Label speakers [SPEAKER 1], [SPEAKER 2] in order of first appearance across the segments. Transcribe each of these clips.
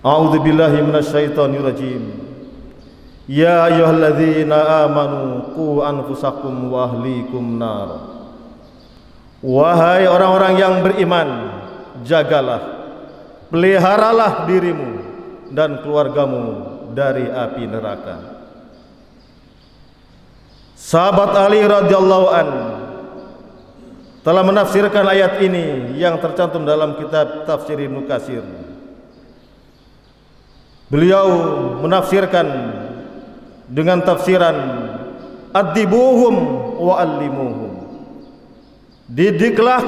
[SPEAKER 1] A'udzubillahi minasyaitonirrajim. Ya ayyuhalladzina amanu qu anfusakum wa ahlikum nar. Wahai orang-orang yang beriman, jagalah, peliharalah dirimu dan keluargamu dari api neraka. Sahabat Ali radhiyallahu an telah menafsirkan ayat ini yang tercantum dalam kitab Tafsir Ibnu Katsir. Beliau menafsirkan dengan tafsiran adibuhum wa allimuhum. Didiklah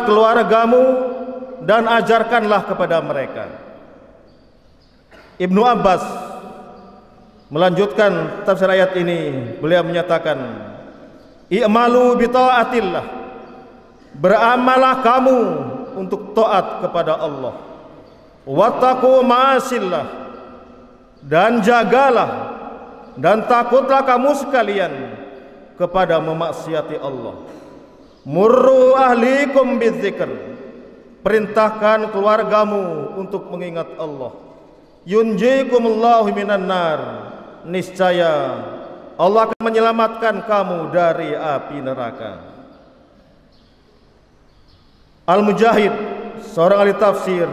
[SPEAKER 1] keluargamu dan ajarkanlah kepada mereka. Ibnu Abbas melanjutkan tafsir ayat ini, beliau menyatakan, i'malu bi taatillah, beramalah kamu untuk taat kepada Allah, wattaqu ma'asillah, dan jagalah dan takutlah kamu sekalian kepada memaksiati Allah. Murru ahlikum bidzikr, perintahkan keluargamu untuk mengingat Allah. Yunjikumullahu minan nar, niscaya Allah akan menyelamatkan kamu dari api neraka. Al-Mujahid, seorang ahli tafsir,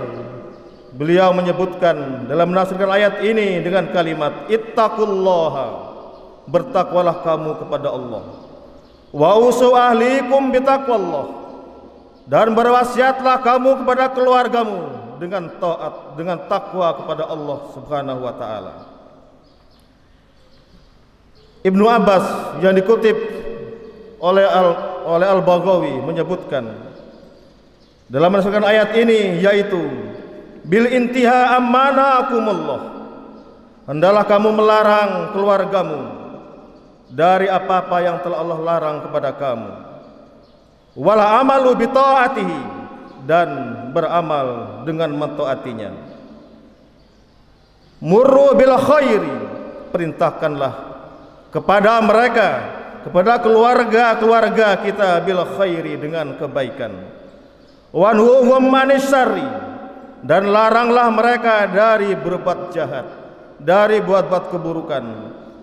[SPEAKER 1] beliau menyebutkan dalam menafsirkan ayat ini dengan kalimat ittaqullaha, bertakwalah kamu kepada Allah. Wa usu ahlikum bitaqwallah, dan berwasiatlah kamu kepada keluargamu dengan taat, dengan takwa kepada Allah Subhanahu wa taala. Ibnu Abbas yang dikutip oleh Al-Baghawi menyebutkan dalam menafsirkan ayat ini, yaitu bil intiha ammanakumullah, hendaklah kamu melarang keluargamu dari apa-apa yang telah Allah larang kepada kamu. Wala amalu bi taatihi, dan beramal dengan mentaatinya. Murru bil khairi, perintahkanlah kepada mereka, kepada keluarga kita, bil khairi, dengan kebaikan. Wanhuhum manis syarri, dan laranglah mereka dari berbuat jahat, dari buat-buat keburukan.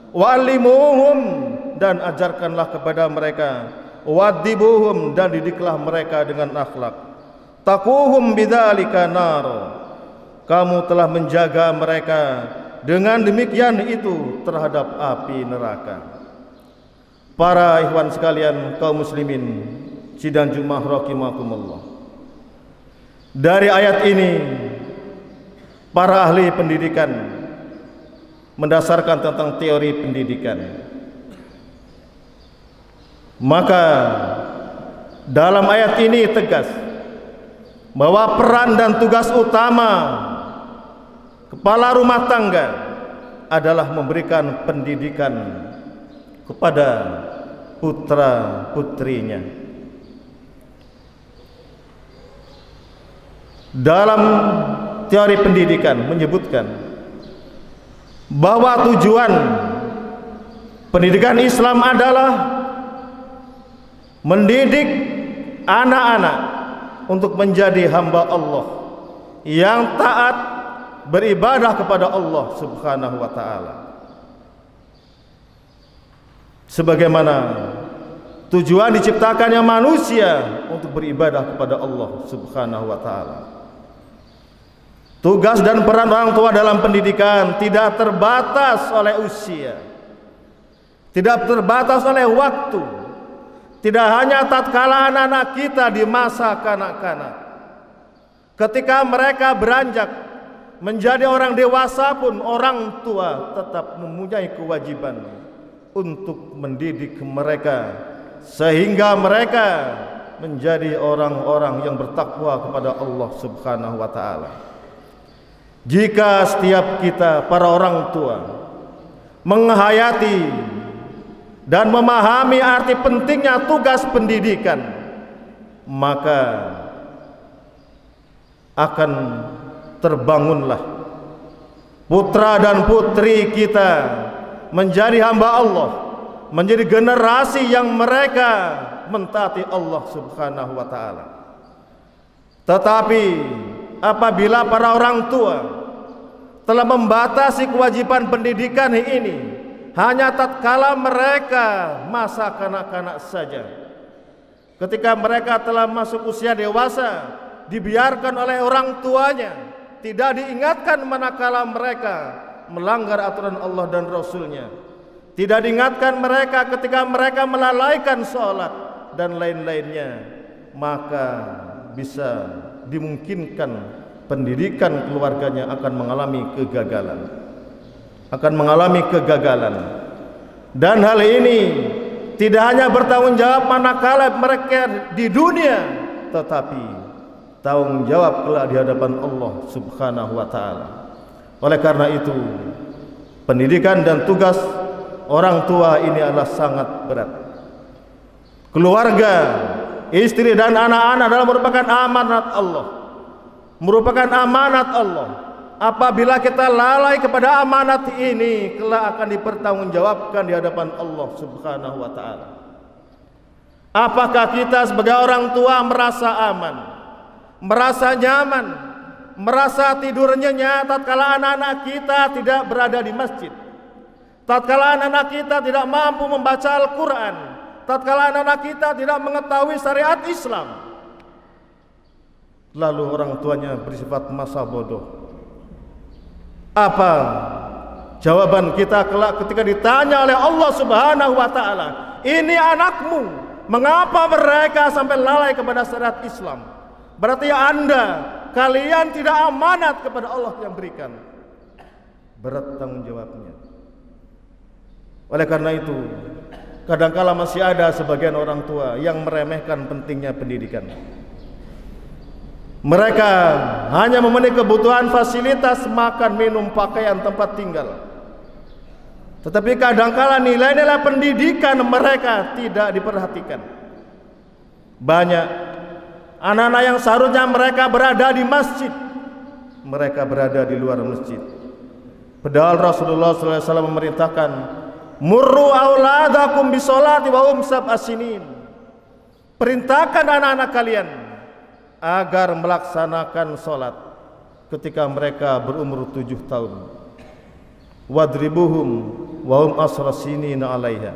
[SPEAKER 1] Wa'allimuhum, dan ajarkanlah kepada mereka. Wadibuhum, dan didiklah mereka dengan akhlak. Taquhum bidzalika nar, kamu telah menjaga mereka dengan demikian itu terhadap api neraka. Para ikhwan sekalian, kaum muslimin sidang Jumat rahimakumullah, dari ayat ini para ahli pendidikan mendasarkan tentang teori pendidikan. Maka dalam ayat ini tegas bahwa peran dan tugas utama kepala rumah tangga adalah memberikan pendidikan kepada putra-putrinya. Dalam teori pendidikan menyebutkan bahwa tujuan pendidikan Islam adalah mendidik anak-anak untuk menjadi hamba Allah yang taat beribadah kepada Allah Subhanahu wa taala, sebagaimana tujuan diciptakannya manusia untuk beribadah kepada Allah Subhanahu wa taala. Tugas dan peran orang tua dalam pendidikan tidak terbatas oleh usia, tidak terbatas oleh waktu, tidak hanya tatkala anak-anak kita di masa kanak-kanak. Ketika mereka beranjak menjadi orang dewasa pun, orang tua tetap mempunyai kewajiban untuk mendidik mereka sehingga mereka menjadi orang-orang yang bertakwa kepada Allah Subhanahu wa taala. Jika setiap kita para orang tua menghayati dan memahami arti pentingnya tugas pendidikan, maka akan terbangunlah putra dan putri kita menjadi hamba Allah, menjadi generasi yang mereka mentaati Allah Subhanahu wa taala. Tetapi apabila para orang tua telah membatasi kewajiban pendidikan ini hanya tatkala mereka masa kanak-kanak saja. Ketika mereka telah masuk usia dewasa, dibiarkan oleh orang tuanya, tidak diingatkan manakala mereka melanggar aturan Allah dan Rasul-Nya. Tidak diingatkan mereka ketika mereka melalaikan sholat dan lain-lainnya, maka bisa dimungkinkan pendidikan keluarganya akan mengalami kegagalan. Dan hal ini tidak hanya bertanggung jawab manakala mereka di dunia, tetapi tanggung jawab kelak di hadapan Allah Subhanahu wa taala. Oleh karena itu, pendidikan dan tugas orang tua ini adalah sangat berat. Keluarga, istri dan anak-anak adalah merupakan amanat Allah. Apabila kita lalai kepada amanat ini, kelak akan dipertanggungjawabkan di hadapan Allah Subhanahu wa taala. Apakah kita sebagai orang tua merasa aman, merasa nyaman, merasa tidur nyenyak tatkala anak-anak kita tidak berada di masjid, tatkala anak-anak kita tidak mampu membaca Al-Quran, tatkala anak-anak kita tidak mengetahui syariat Islam, lalu orang tuanya bersifat masa bodoh? Apa jawaban kita kelak ketika ditanya oleh Allah Subhanahu wa taala, ini anakmu, mengapa mereka sampai lalai kepada syariat Islam? Berarti kalian tidak amanat kepada Allah yang berikan. Berat tanggung jawabnya. Oleh karena itu, kadangkala masih ada sebagian orang tua yang meremehkan pentingnya pendidikan. Mereka hanya memenuhi kebutuhan fasilitas makan, minum, pakaian, tempat tinggal. Tetapi kadangkala nilai-nilai pendidikan mereka tidak diperhatikan. Banyak anak-anak yang seharusnya mereka berada di masjid, mereka berada di luar masjid. Padahal Rasulullah SAW memerintahkan, murru auladakum bisolati wa hum sab'a sinin. Perintahkan anak-anak kalian agar melaksanakan sholat ketika mereka berumur 7 tahun. Wadribuhum wa hum asra sinina 'alaiha.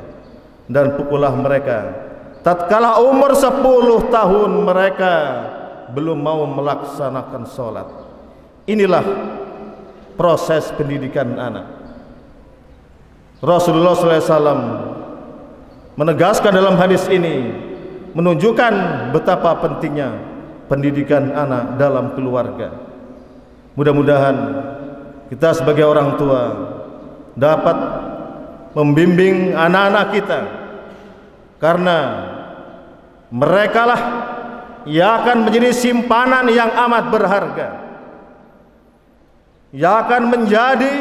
[SPEAKER 1] Dan pukullah mereka tatkala umur 10 tahun mereka belum mau melaksanakan sholat. Inilah proses pendidikan anak. Rasulullah SAW menegaskan dalam hadis ini, menunjukkan betapa pentingnya pendidikan anak dalam keluarga. Mudah-mudahan kita sebagai orang tua dapat membimbing anak-anak kita, karena merekalah yang akan menjadi simpanan yang amat berharga, yang akan menjadi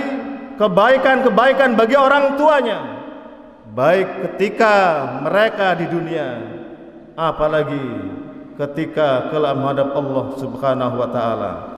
[SPEAKER 1] kebaikan-kebaikan bagi orang tuanya, baik ketika mereka di dunia, apalagi ketika kelak menghadap Allah Subhanahu wa taala.